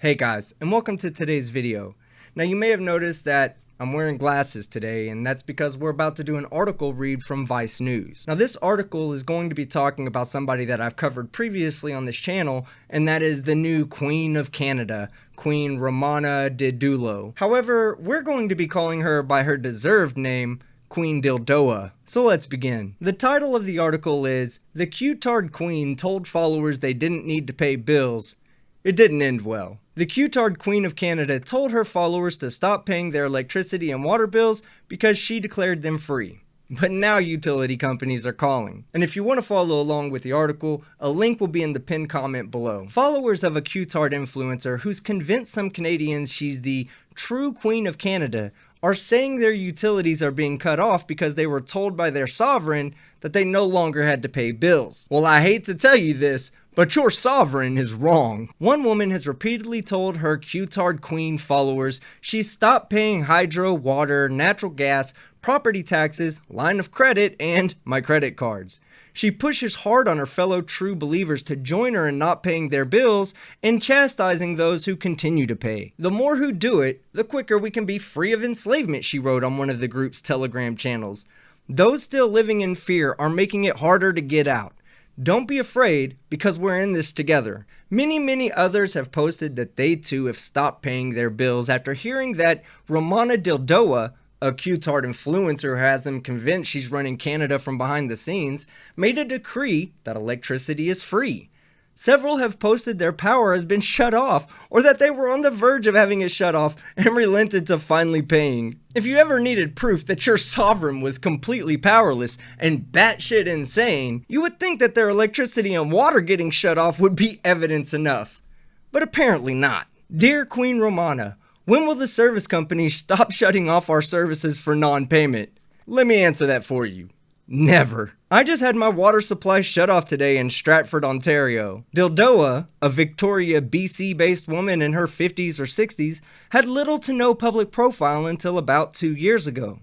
Hey guys, and welcome to today's video. Now you may have noticed that I'm wearing glasses today, and that's because we're about to do an article read from Vice News. Now this article is going to be talking about somebody that I've covered previously on this channel, and that is the new Queen of Canada, Queen Romana Didulo. However, we're going to be calling her by her deserved name, Queen Dildoa. So let's begin. The title of the article is, "The Q-Tard Queen Told Followers They Didn't Need to Pay Bills. It Didn't End Well." The Q-Tard Queen of Canada told her followers to stop paying their electricity and water bills because she declared them free. But now utility companies are calling. And if you want to follow along with the article, a link will be in the pinned comment below. Followers of a Q-Tard influencer who's convinced some Canadians she's the true Queen of Canada are saying their utilities are being cut off because they were told by their sovereign that they no longer had to pay bills. Well, I hate to tell you this, but your sovereign is wrong. One woman has repeatedly told her Q-Tard Queen followers she's stopped paying hydro, water, natural gas, property taxes, line of credit, and my credit cards. She pushes hard on her fellow true believers to join her in not paying their bills and chastising those who continue to pay. The more who do it, the quicker we can be free of enslavement, she wrote on one of the group's Telegram channels. Those still living in fear are making it harder to get out. Don't be afraid, because we're in this together. Many others have posted that they too have stopped paying their bills after hearing that Romana Dildoa, a Q-Tard influencer who has them convinced she's running Canada from behind the scenes, made a decree that electricity is free. Several have posted their power has been shut off, or that they were on the verge of having it shut off and relented to finally paying. If you ever needed proof that your sovereign was completely powerless and batshit insane, you would think that their electricity and water getting shut off would be evidence enough. But apparently not. Dear Queen Romana, when will the service companies stop shutting off our services for non-payment? Let me answer that for you. Never. I just had my water supply shut off today in Stratford, Ontario. Dildoa, a Victoria, BC based woman in her 50s or 60s, had little to no public profile until about 2 years ago.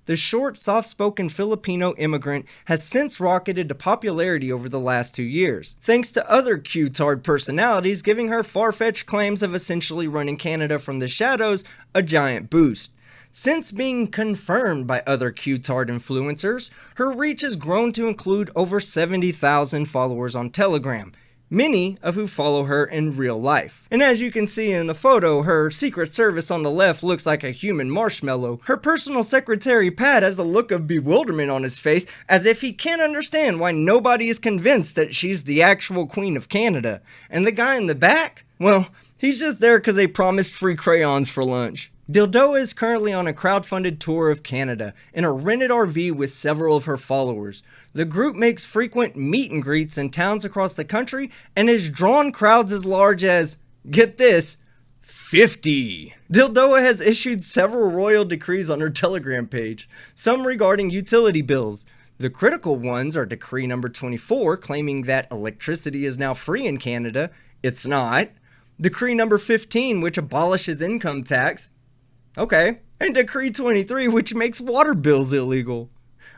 The short, soft-spoken Filipino immigrant has since rocketed to popularity over the last 2 years, thanks to other Q-Tard personalities giving her far-fetched claims of essentially running Canada from the shadows a giant boost. Since being confirmed by other Q-Tard influencers, her reach has grown to include over 70,000 followers on Telegram, many of who follow her in real life. And as you can see in the photo, her Secret Service on the left looks like a human marshmallow. Her personal secretary Pat has a look of bewilderment on his face, as if he can't understand why nobody is convinced that she's the actual Queen of Canada. And the guy in the back? Well, he's just there because they promised free crayons for lunch. Dildoa is currently on a crowdfunded tour of Canada in a rented RV with several of her followers. The group makes frequent meet and greets in towns across the country and has drawn crowds as large as, get this, 50. Dildoa has issued several royal decrees on her Telegram page, some regarding utility bills. The critical ones are Decree number 24, claiming that electricity is now free in Canada. It's not. Decree number 15, which abolishes income tax. Okay. And Decree 23, which makes water bills illegal.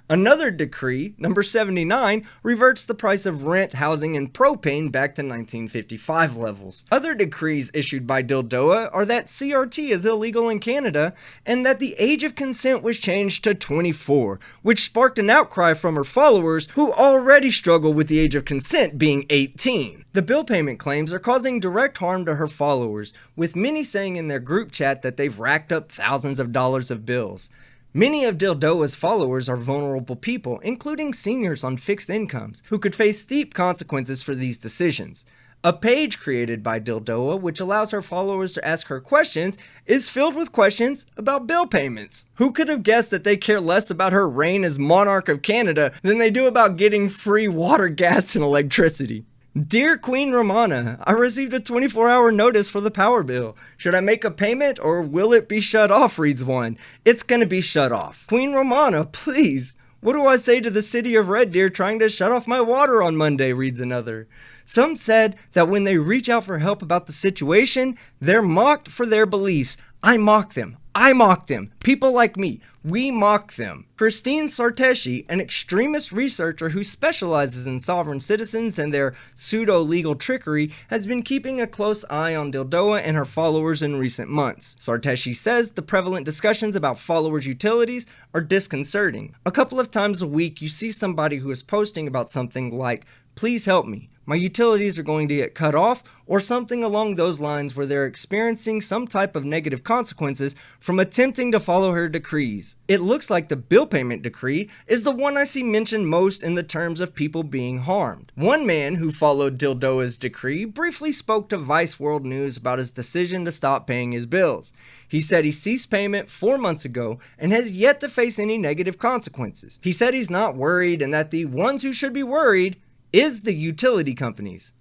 Another decree, number 79, reverts the price of rent, housing, and propane back to 1955 levels. Other decrees issued by Dildoa are that CRT is illegal in Canada and that the age of consent was changed to 24, which sparked an outcry from her followers who already struggle with the age of consent being 18. The bill payment claims are causing direct harm to her followers, with many saying in their group chat that they've racked up thousands of dollars of bills. Many of Dildoa's followers are vulnerable people, including seniors on fixed incomes, who could face steep consequences for these decisions. A page created by Dildoa, which allows her followers to ask her questions, is filled with questions about bill payments. Who could have guessed that they care less about her reign as monarch of Canada than they do about getting free water, gas, and electricity? Dear Queen Romana, I received a 24-hour notice for the power bill. Should I make a payment or will it be shut off, reads one. It's gonna be shut off. Queen Romana, please. What do I say to the city of Red Deer trying to shut off my water on Monday, reads another. Some said that when they reach out for help about the situation, they're mocked for their beliefs. I mock them. I mock them. People like me, we mock them. Christine Sarteshi, an extremist researcher who specializes in sovereign citizens and their pseudo-legal trickery, has been keeping a close eye on Dildoa and her followers in recent months. Sarteshi says the prevalent discussions about followers' utilities are disconcerting. A couple of times a week, you see somebody who is posting about something like, "Please help me. My utilities are going to get cut off," or something along those lines where they're experiencing some type of negative consequences from attempting to follow her decrees. It looks like the bill payment decree is the one I see mentioned most in the terms of people being harmed. One man who followed Dildoa's decree briefly spoke to Vice World News about his decision to stop paying his bills. He said he ceased payment 4 months ago and has yet to face any negative consequences. He said he's not worried and that the ones who should be worried is the utility companies.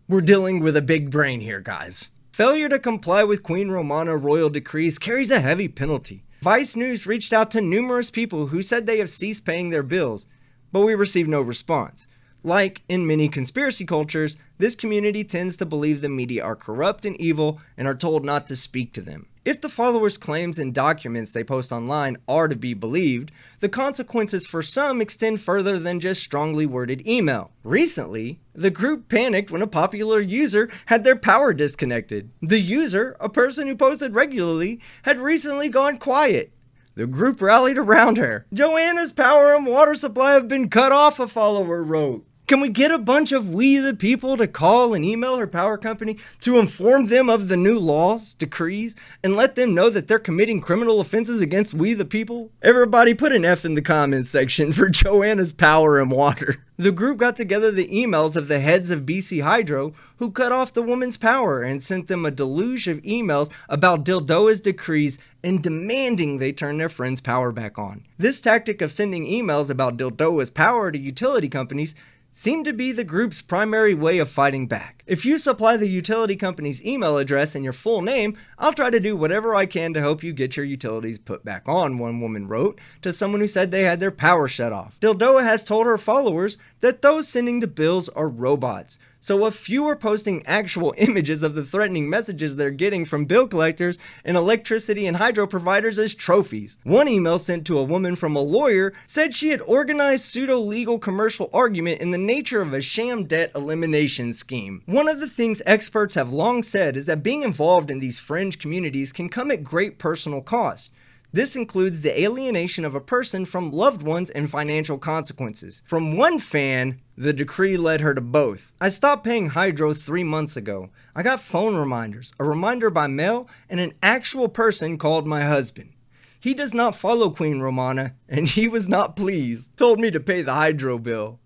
We're dealing with a big brain here, guys. Failure to comply with Queen Romana royal decrees carries a heavy penalty. Vice News reached out to numerous people who said they have ceased paying their bills, but we received no response. Like in many conspiracy cultures, this community tends to believe the media are corrupt and evil and are told not to speak to them. If the followers' claims and documents they post online are to be believed, the consequences for some extend further than just strongly worded email. Recently, the group panicked when a popular user had their power disconnected. The user, a person who posted regularly, had recently gone quiet. The group rallied around her. "Joanna's power and water supply have been cut off," a follower wrote. Can we get a bunch of we the people to call and email her power company to inform them of the new laws, decrees, and let them know that they're committing criminal offenses against we the people? Everybody put an F in the comments section for Joanna's power and water. The group got together the emails of the heads of BC Hydro who cut off the woman's power and sent them a deluge of emails about Dildoa's decrees and demanding they turn their friend's power back on. This tactic of sending emails about Dildoa's power to utility companies seemed to be the group's primary way of fighting back. If you supply the utility company's email address and your full name, I'll try to do whatever I can to help you get your utilities put back on, one woman wrote to someone who said they had their power shut off. Dildoa has told her followers that those sending the bills are robots, so a few are posting actual images of the threatening messages they're getting from bill collectors and electricity and hydro providers as trophies. One email sent to a woman from a lawyer said she had organized pseudo-legal commercial argument in the nature of a sham debt elimination scheme. One of the things experts have long said is that being involved in these fringe communities can come at great personal cost. This includes the alienation of a person from loved ones and financial consequences. From one fan, the decree led her to both. "I stopped paying hydro 3 months ago. I got phone reminders, a reminder by mail, and an actual person called my husband. He does not follow Queen Romana, and he was not pleased. Told me to pay the hydro bill.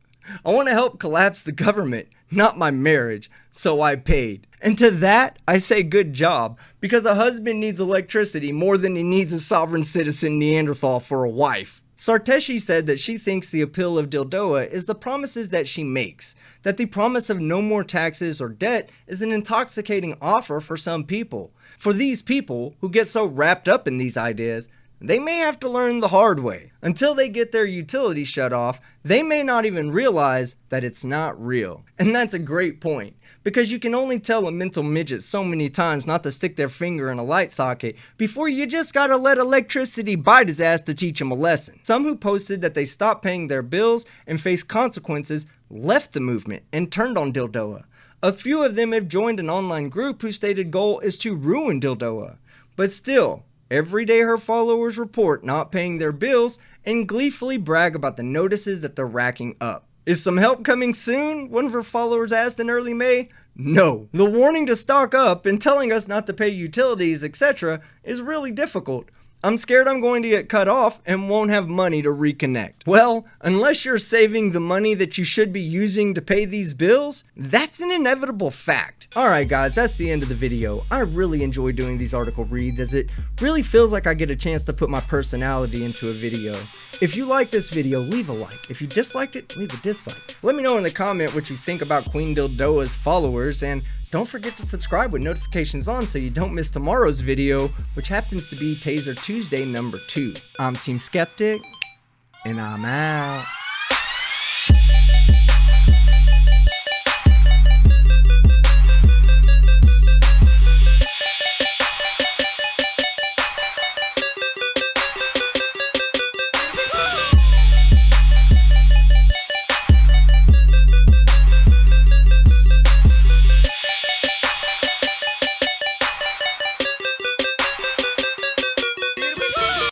I want to help collapse the government, not my marriage, so I paid." And to that, I say good job, because a husband needs electricity more than he needs a sovereign citizen Neanderthal for a wife. Sarteshi said that she thinks the appeal of Dildoa is the promises that she makes, that the promise of no more taxes or debt is an intoxicating offer for some people. For these people who get so wrapped up in these ideas, they may have to learn the hard way. Until they get their utilities shut off, they may not even realize that it's not real. And that's a great point, because you can only tell a mental midget so many times not to stick their finger in a light socket before you just gotta let electricity bite his ass to teach him a lesson. Some who posted that they stopped paying their bills and faced consequences left the movement and turned on Dildoa. A few of them have joined an online group whose stated goal is to ruin Dildoa. But still, every day her followers report not paying their bills and gleefully brag about the notices that they're racking up. Is some help coming soon? One of her followers asked in early May. No. The warning to stock up and telling us not to pay utilities, etc. is really difficult. I'm scared I'm going to get cut off and won't have money to reconnect. Well, unless you're saving the money that you should be using to pay these bills, that's an inevitable fact. Alright guys, that's the end of the video. I really enjoy doing these article reads as it really feels like I get a chance to put my personality into a video. If you like this video, leave a like. If you disliked it, leave a dislike. Let me know in the comment what you think about Queen Dildoa's followers, and don't forget to subscribe with notifications on so you don't miss tomorrow's video, which happens to be Taser Tuesday number 2. I'm Team Skeptic, and I'm out.